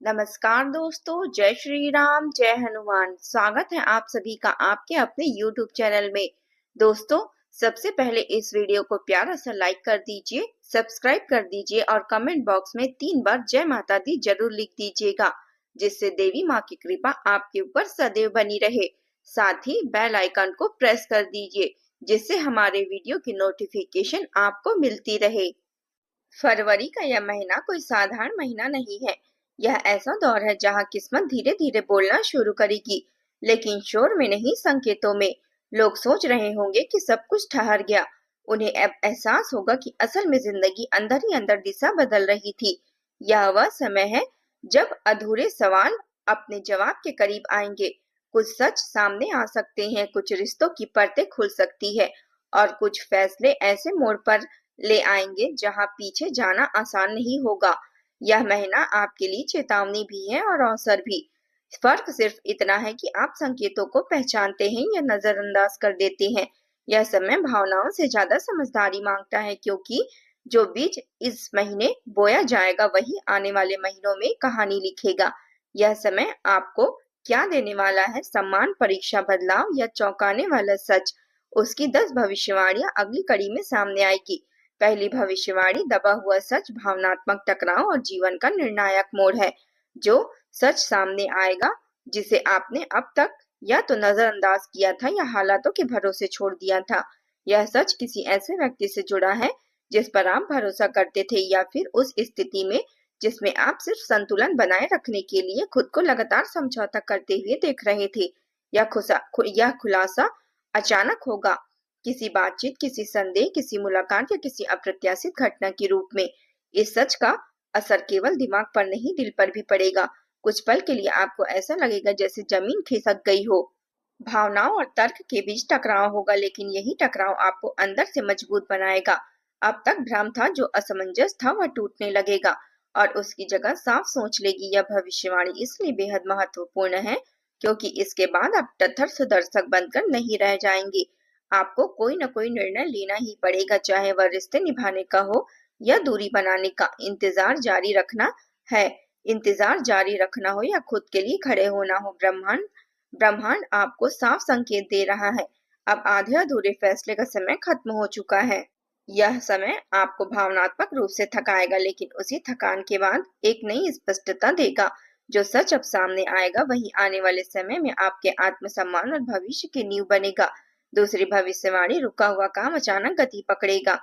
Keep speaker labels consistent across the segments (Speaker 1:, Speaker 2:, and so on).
Speaker 1: नमस्कार दोस्तों, जय श्री राम, जय हनुमान। स्वागत है आप सभी का आपके अपने YouTube चैनल में। दोस्तों, सबसे पहले इस वीडियो को प्यारा सा लाइक कर दीजिए, सब्सक्राइब कर दीजिए और कमेंट बॉक्स में 3 बार जय माता दी जरूर लिख दीजिएगा, जिससे देवी माँ की कृपा आपके ऊपर सदैव बनी रहे। साथ ही बेल आइकन को प्रेस कर दीजिए, जिससे हमारे वीडियो की नोटिफिकेशन आपको मिलती रहे। फरवरी का यह महीना कोई साधारण महीना नहीं है। यह ऐसा दौर है जहां किस्मत धीरे धीरे बोलना शुरू करेगी, लेकिन शोर में नहीं, संकेतों में। लोग सोच रहे होंगे कि सब कुछ ठहर गया। उन्हें अब एहसास होगा कि असल में जिंदगी अंदर ही अंदर दिशा बदल रही थी। यह वह समय है जब अधूरे सवाल अपने जवाब के करीब आएंगे। कुछ सच सामने आ सकते हैं, कुछ रिश्तों की परतें खुल सकती है और कुछ फैसले ऐसे मोड़ पर ले आएंगे जहां पीछे जाना आसान नहीं होगा। यह महीना आपके लिए चेतावनी भी है और अवसर भी। फर्क सिर्फ इतना है कि आप संकेतों को पहचानते हैं या नजरअंदाज कर देते हैं। यह समय भावनाओं से ज्यादा समझदारी मांगता है, क्योंकि जो बीज इस महीने बोया जाएगा वही आने वाले महीनों में कहानी लिखेगा। यह समय आपको क्या देने वाला है? सम्मान, परीक्षा, बदलाव या चौंकाने वाला सच? उसकी 10 भविष्यवाणियां अगली कड़ी में सामने आएगी। पहली भविष्यवाणी, दबा हुआ सच, भावनात्मक टकराव और जीवन का निर्णायक मोड़ है। जो सच सामने आएगा जिसे आपने अब तक या तो नजरअंदाज किया था या हालातों के भरोसे छोड़ दिया था। यह सच किसी ऐसे व्यक्ति से जुड़ा है जिस पर आप भरोसा करते थे, या फिर उस स्थिति में जिसमें आप सिर्फ संतुलन बनाए रखने के लिए खुद को लगातार समझौता करते हुए देख रहे थे। यह खुलासा अचानक होगा, किसी बातचीत, किसी संदेह, किसी मुलाकात या किसी अप्रत्याशित घटना के रूप में। इस सच का असर केवल दिमाग पर नहीं, दिल पर भी पड़ेगा। कुछ पल के लिए आपको ऐसा लगेगा जैसे जमीन खिसक गई हो। भावनाओं और तर्क के बीच टकराव होगा, लेकिन यही टकराव आपको अंदर से मजबूत बनाएगा। अब तक भ्रम था, जो असमंजस था, वह टूटने लगेगा और उसकी जगह साफ सोच लेगी। यह भविष्यवाणी इसलिए बेहद महत्वपूर्ण है क्योंकि इसके बाद आप तटस्थ दर्शक बनकर नहीं रह जाएंगे। आपको कोई न कोई निर्णय लेना ही पड़ेगा, चाहे वह रिश्ते निभाने का हो या दूरी बनाने का। इंतजार जारी रखना हो या खुद के लिए खड़े होना हो। ब्रह्मांड आपको साफ संकेत दे रहा है, अब आधे अधूरे फैसले का समय खत्म हो चुका है। यह समय आपको भावनात्मक रूप से थकाएगा, लेकिन उसी थकान के बाद एक नई स्पष्टता देगा। जो सच अब सामने आएगा वही आने वाले समय में आपके आत्मसम्मान और भविष्य की नींव बनेगा। दूसरी भविष्यवाणी, रुका हुआ काम अचानक गति पकड़ेगा।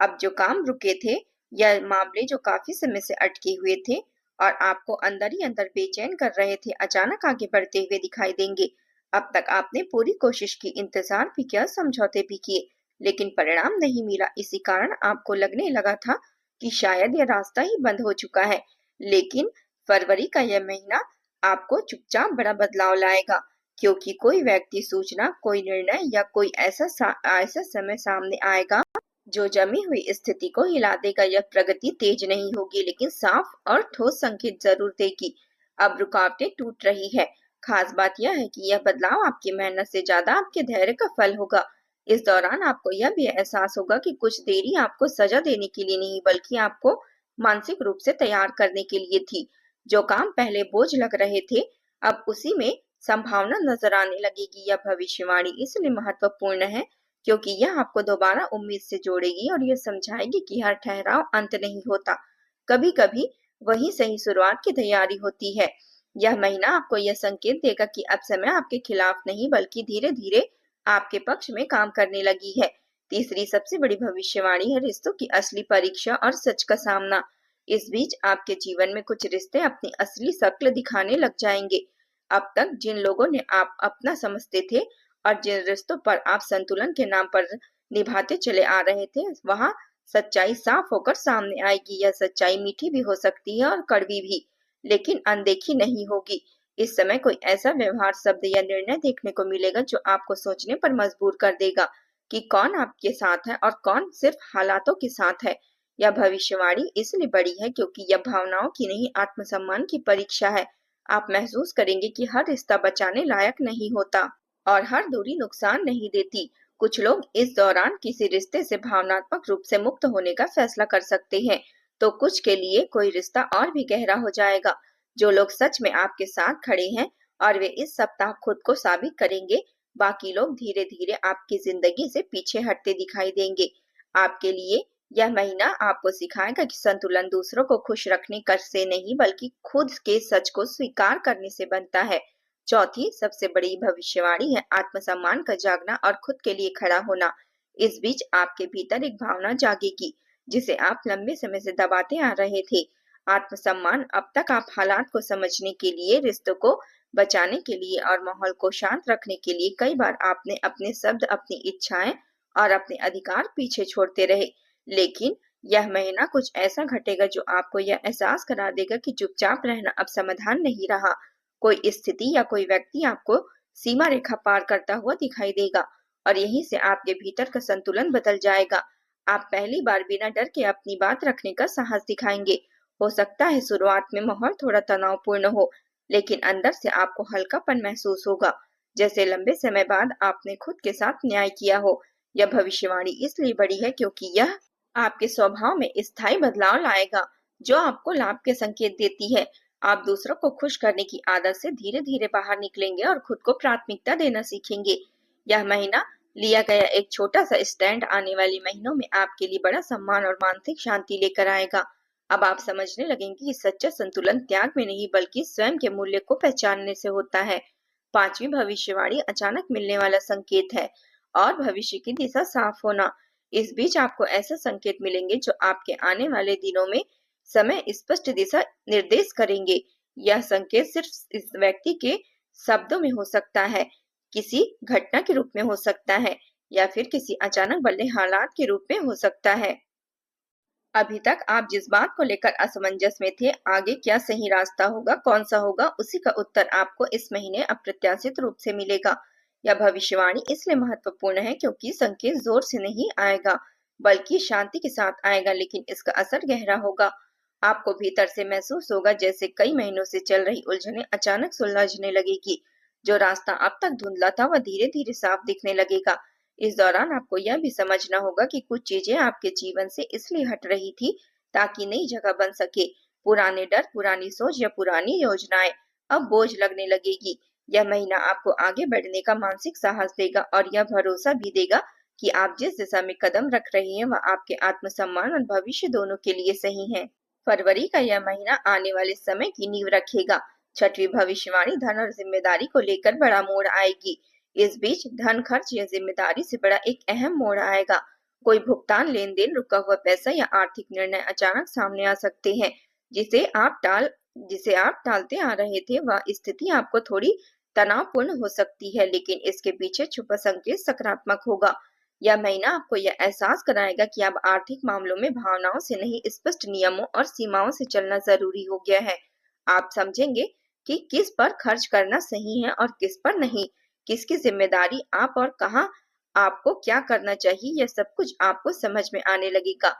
Speaker 1: अब जो काम रुके थे या मामले जो काफी समय से अटके हुए थे और आपको अंदर ही अंदर बेचैन कर रहे थे, अचानक आगे बढ़ते हुए दिखाई देंगे। अब तक आपने पूरी कोशिश की, इंतजार भी किया, समझौते भी किए, लेकिन परिणाम नहीं मिला। इसी कारण आपको लगने लगा था कि शायद यह रास्ता ही बंद हो चुका है। लेकिन फरवरी का यह महीना आपको चुपचाप बड़ा बदलाव लाएगा, क्योंकि कोई व्यक्ति, सूचना, कोई निर्णय या कोई ऐसा समय सामने आएगा जो जमी हुई स्थिति को हिला देगा। यह प्रगति तेज नहीं होगी, लेकिन साफ और ठोस संकेत जरूर देगी। अब रुकावटें टूट रही है। खास बात यह है कि यह बदलाव आपकी मेहनत से ज्यादा आपके धैर्य का फल होगा। इस दौरान आपको यह भी एहसास होगा कि कुछ देरी आपको सजा देने के लिए नहीं, बल्कि आपको मानसिक रूप से तैयार करने के लिए थी। जो काम पहले बोझ लग रहे थे, अब उसी में संभावना नजर आने लगेगी। यह भविष्यवाणी इसलिए महत्वपूर्ण है क्योंकि यह आपको दोबारा उम्मीद से जोड़ेगी और यह समझाएगी कि हर ठहराव अंत नहीं होता। कभी कभी वही सही शुरुआत की तैयारी होती है। यह महीना आपको यह संकेत देगा कि अब समय आपके खिलाफ नहीं, बल्कि धीरे धीरे आपके पक्ष में काम करने लगी है। तीसरी सबसे बड़ी भविष्यवाणी है रिश्तों की असली परीक्षा और सच का सामना। इस बीच आपके जीवन में कुछ रिश्ते अपनी असली शक्ल दिखाने लग जाएंगे। अब तक जिन लोगों ने आप अपना समझते थे और जिन रिश्तों पर आप संतुलन के नाम पर निभाते चले आ रहे थे, वहां सच्चाई साफ होकर सामने आएगी। यह सच्चाई मीठी भी हो सकती है और कड़वी भी, लेकिन अनदेखी नहीं होगी। इस समय कोई ऐसा व्यवहार, शब्द या निर्णय देखने को मिलेगा जो आपको सोचने पर मजबूर कर देगा कि कौन आपके साथ है और कौन सिर्फ हालातों के साथ है। यह भविष्यवाणी इसलिए बड़ी है क्योंकि यह भावनाओं की नहीं, आत्मसम्मान की परीक्षा है। आप महसूस करेंगे कि हर रिश्ता बचाने लायक नहीं होता और हर दूरी नुकसान नहीं देती। कुछ लोग इस दौरान किसी रिश्ते से भावनात्मक रूप से मुक्त होने का फैसला कर सकते हैं, तो कुछ के लिए कोई रिश्ता और भी गहरा हो जाएगा। जो लोग सच में आपके साथ खड़े हैं और वे इस सप्ताह खुद को साबित करेंगे, बाकी लोग धीरे धीरे आपकी जिंदगी से पीछे हटते दिखाई देंगे। आपके लिए यह महीना आपको सिखाएगा कि संतुलन दूसरों को खुश रखने कर से नहीं बल्कि खुद के सच को स्वीकार करने से बनता है। चौथी सबसे बड़ी भविष्यवाणी है आत्मसम्मान का जागना और खुद के लिए खड़ा होना। इस बीच आपके भीतर एक भावना जागेगी जिसे आप लंबे समय से दबाते आ रहे थे। आत्मसम्मान। अब तक आप हालात को समझने के लिए, रिश्तों को बचाने के लिए और माहौल को शांत रखने के लिए कई बार आपने अपने शब्द, अपनी इच्छाएं और अपने अधिकार पीछे छोड़ते रहे। लेकिन यह महीना कुछ ऐसा घटेगा जो आपको यह एहसास करा देगा कि चुपचाप रहना अब समाधान नहीं रहा। कोई स्थिति या कोई व्यक्ति आपको सीमा रेखा पार करता हुआ दिखाई देगा और यहीं से आपके भीतर का संतुलन बदल जाएगा। आप पहली बार बिना डर के अपनी बात रखने का साहस दिखाएंगे। हो सकता है शुरुआत में माहौल थोड़ा तनावपूर्ण हो, लेकिन अंदर से आपको हल्कापन महसूस होगा, जैसे लंबे समय बाद आपने खुद के साथ न्याय किया हो। यह भविष्यवाणी इसलिए बड़ी है क्योंकि यह आपके स्वभाव में स्थायी बदलाव लाएगा, जो आपको लाभ के संकेत देती है। आप दूसरों को खुश करने की आदत से धीरे धीरे बाहर निकलेंगे और खुद को प्राथमिकता देना सीखेंगे। यह महीना लिया गया एक छोटा सा स्टैंड आने वाले महीनों में आपके लिए बड़ा सम्मान और मानसिक शांति लेकर आएगा। अब आप समझने लगेंगे कि सच्चा संतुलन त्याग में नहीं बल्कि स्वयं के मूल्य को पहचानने से होता है। पांचवी भविष्यवाणी अचानक मिलने वाला संकेत है और भविष्य की दिशा साफ होना। इस बीच आपको ऐसे संकेत मिलेंगे जो आपके आने वाले दिनों में समय स्पष्ट दिशा निर्देश करेंगे। यह संकेत सिर्फ इस व्यक्ति के शब्दों में हो सकता है, किसी घटना के रूप में हो सकता है या फिर किसी अचानक बदले हालात के रूप में हो सकता है। अभी तक आप जिस बात को लेकर असमंजस में थे, आगे क्या सही रास्ता होगा, कौन सा होगा, उसी का उत्तर आपको इस महीने अप्रत्याशित रूप से मिलेगा। यह भविष्यवाणी इसलिए महत्वपूर्ण है क्योंकि संकेत जोर से नहीं आएगा बल्कि शांति के साथ आएगा, लेकिन इसका असर गहरा होगा। आपको भीतर से महसूस होगा जैसे कई महीनों से चल रही उलझने अचानक सुलझने लगेगी। जो रास्ता अब तक धुंधला था वह धीरे धीरे साफ दिखने लगेगा। इस दौरान आपको यह भी समझना होगा कि कुछ चीजें आपके जीवन से इसलिए हट रही थी ताकि नई जगह बन सके। पुराने डर, पुरानी सोच या पुरानी योजनाएं अब बोझ लगने लगेगी। यह महीना आपको आगे बढ़ने का मानसिक साहस देगा और यह भरोसा भी देगा कि आप जिस दिशा में कदम रख रहे हैं वह आपके आत्मसम्मान और भविष्य दोनों के लिए सही है। फरवरी का यह महीना आने वाले समय की नींव रखेगा। छठवीं भविष्यवाणी धन और जिम्मेदारी को लेकर बड़ा मोड़ आएगी। इस बीच धन खर्च या जिम्मेदारी से बड़ा एक अहम मोड़ आएगा। कोई भुगतान, लेन देन, रुका हुआ पैसा या आर्थिक निर्णय अचानक सामने आ सकते हैं जिसे आप टालते आ रहे थे। वह स्थिति आपको थोड़ी तनावपूर्ण हो सकती है, लेकिन इसके पीछे छुपा संकेत सकारात्मक होगा। यह महीना आपको यह एहसास कराएगा कि अब आर्थिक मामलों में भावनाओं से नहीं, स्पष्ट नियमों और सीमाओं से चलना जरूरी हो गया है। आप समझेंगे कि किस पर खर्च करना सही है और किस पर नहीं, किसकी जिम्मेदारी आप और कहाँ आपको क्या करना चाहिए, यह सब कुछ आपको समझ में आने लगेगा।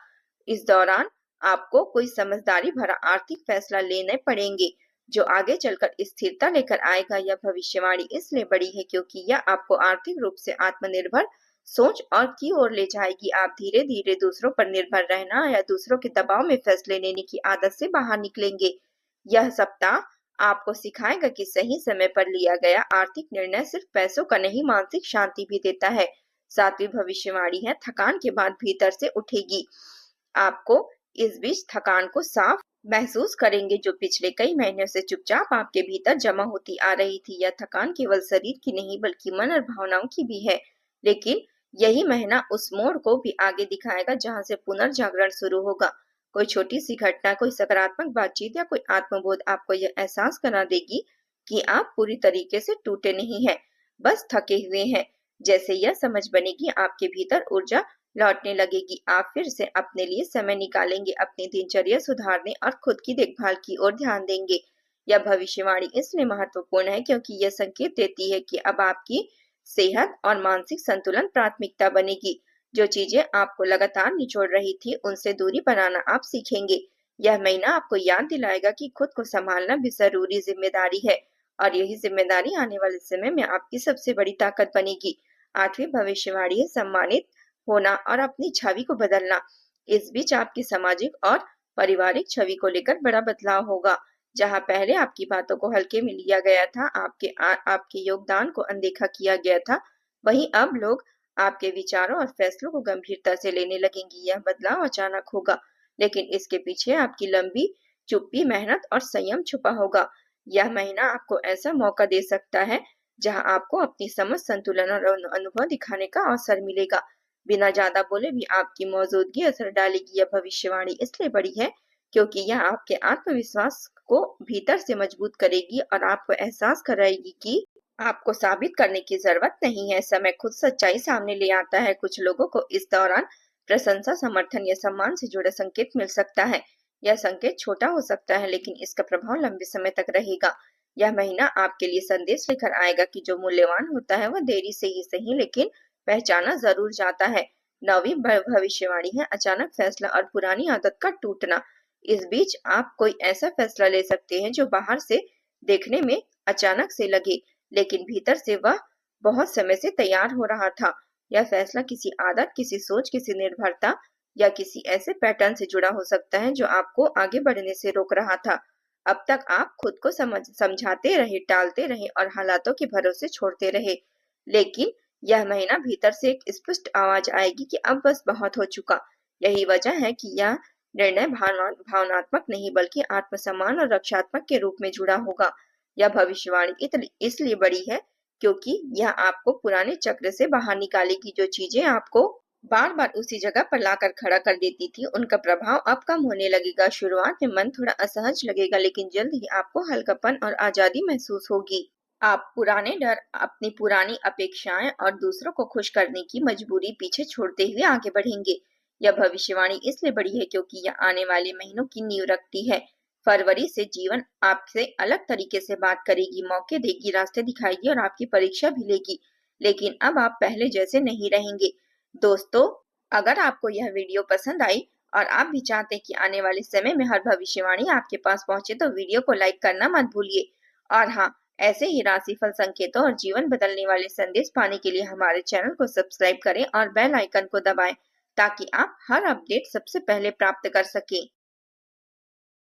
Speaker 1: इस दौरान आपको कोई समझदारी भरा आर्थिक फैसला लेने पड़ेंगे जो आगे चलकर स्थिरता लेकर आएगा। यह भविष्यवाणी इसलिए बड़ी है क्योंकि यह आपको आर्थिक रूप से आत्मनिर्भर सोच और की ओर ले जाएगी। आप धीरे धीरे दूसरों पर निर्भर रहना या दूसरों के दबाव में फैसले लेने की आदत से बाहर निकलेंगे। यह सप्ताह आपको सिखाएगा कि सही समय पर लिया गया आर्थिक निर्णय सिर्फ पैसों का नहीं, मानसिक शांति भी देता है। सातवीं भविष्यवाणी है थकान के बाद भीतर से उठेगी। आपको इस बीच थकान को साफ महसूस करेंगे जो पिछले कई महीनों से चुपचाप आपके भीतर जमा होती आ रही थी। यह थकान केवल शरीर की नहीं बल्कि मन और भावनाओं की भी है, लेकिन यही महीना उस मोड़ को भी आगे दिखाएगा जहां से पुनर्जागरण शुरू होगा। कोई छोटी सी घटना, कोई सकारात्मक बातचीत या कोई आत्मबोध आपको यह एहसास करा देगी कि आप पूरी तरीके से टूटे नहीं हैं, बस थके हुए हैं। जैसे यह समझ बनेगी आपके भीतर ऊर्जा लौटने लगेगी। आप फिर से अपने लिए समय निकालेंगे, अपनी दिनचर्या सुधारने और खुद की देखभाल की ओर ध्यान देंगे। यह भविष्यवाणी इसलिए महत्वपूर्ण है क्योंकि यह संकेत देती है कि अब आपकी सेहत और मानसिक संतुलन प्राथमिकता बनेगी। जो चीजें आपको लगातार निचोड़ रही थी उनसे दूरी बनाना आप सीखेंगे। यह महीना आपको याद दिलाएगा कि खुद को संभालना भी जरूरी जिम्मेदारी है और यही जिम्मेदारी आने वाले समय में आपकी सबसे बड़ी ताकत बनेगी। आठवीं भविष्यवाणी है सम्मानित होना और अपनी छवि को बदलना। इस बीच आपकी सामाजिक और पारिवारिक छवि को लेकर बड़ा बदलाव होगा। जहां पहले आपकी बातों को हल्के में लिया गया था, आपके योगदान को अनदेखा किया गया था, वहीं अब लोग आपके विचारों और फैसलों को गंभीरता से लेने लगेंगे। यह बदलाव अचानक होगा, लेकिन इसके पीछे आपकी लंबी चुप्पी, मेहनत और संयम छुपा होगा। यह महीना आपको ऐसा मौका दे सकता है जहां आपको अपनी समझ, संतुलन और अनुभव दिखाने का अवसर मिलेगा। बिना ज्यादा बोले भी आपकी मौजूदगी असर डालेगी। यह भविष्यवाणी इसलिए बड़ी है क्योंकि यह आपके आत्मविश्वास को भीतर से मजबूत करेगी और आपको एहसास कराएगी कि आपको साबित करने की जरूरत नहीं है। समय खुद सच्चाई सामने ले आता है। कुछ लोगों को इस दौरान प्रशंसा, समर्थन या सम्मान से जुड़ा संकेत मिल सकता है। यह संकेत छोटा हो सकता है, लेकिन इसका प्रभाव लंबे समय तक रहेगा। यह महीना आपके लिए संदेश लेकर आएगा कि जो मूल्यवान होता है वह देरी से ही सही, लेकिन पहचाना जरूर जाता है। नवी भविष्यवाणी है अचानक फैसला और पुरानी आदत का टूटना। इस बीच आप कोई ऐसा फैसला ले सकते हैं जो बाहर से देखने में अचानक से लगे, लेकिन भीतर से वह बहुत समय से तैयार हो रहा था। यह फैसला किसी आदत, किसी सोच, किसी निर्भरता या किसी ऐसे पैटर्न से जुड़ा हो सकता है जो आपको आगे बढ़ने से रोक रहा था। अब तक आप खुद को समझाते रहे, टालते रहे और हालातों के भरोसे छोड़ते रहे, लेकिन यह महीना भीतर से एक स्पष्ट आवाज आएगी कि अब बस बहुत हो चुका। यही वजह है कि यह निर्णय भावनात्मक नहीं बल्कि आत्मसम्मान और रक्षात्मक के रूप में जुड़ा होगा। यह भविष्यवाणी इसलिए बड़ी है क्योंकि यह आपको पुराने चक्र से बाहर निकालेगी। जो चीजें आपको बार बार उसी जगह पर लाकर खड़ा कर देती थी, उनका प्रभाव अब कम होने लगेगा। शुरुआत में मन थोड़ा असहज लगेगा, लेकिन जल्द ही आपको हल्कापन और आजादी महसूस होगी। आप पुराने डर, अपनी पुरानी अपेक्षाएं और दूसरों को खुश करने की मजबूरी पीछे छोड़ते हुए आगे बढ़ेंगे। यह भविष्यवाणी इसलिए बड़ी है क्योंकि यह आने वाले महीनों की नींव रखती है। फरवरी से जीवन आपसे अलग तरीके से बात करेगी, मौके देगी, रास्ते दिखाएगी और आपकी परीक्षा भी लेगी, लेकिन अब आप पहले जैसे नहीं रहेंगे। दोस्तों, अगर आपको यह वीडियो पसंद आई और आप भी चाहते हैं कि आने वाले समय में हर भविष्यवाणी आपके पास पहुंचे, तो वीडियो को लाइक करना मत भूलिए। और हाँ, ऐसे ही राशिफल संकेतों और जीवन बदलने वाले संदेश पाने के लिए हमारे चैनल को सब्सक्राइब करें और बेल आइकन को दबाएं ताकि आप हर अपडेट सबसे पहले प्राप्त कर सकें।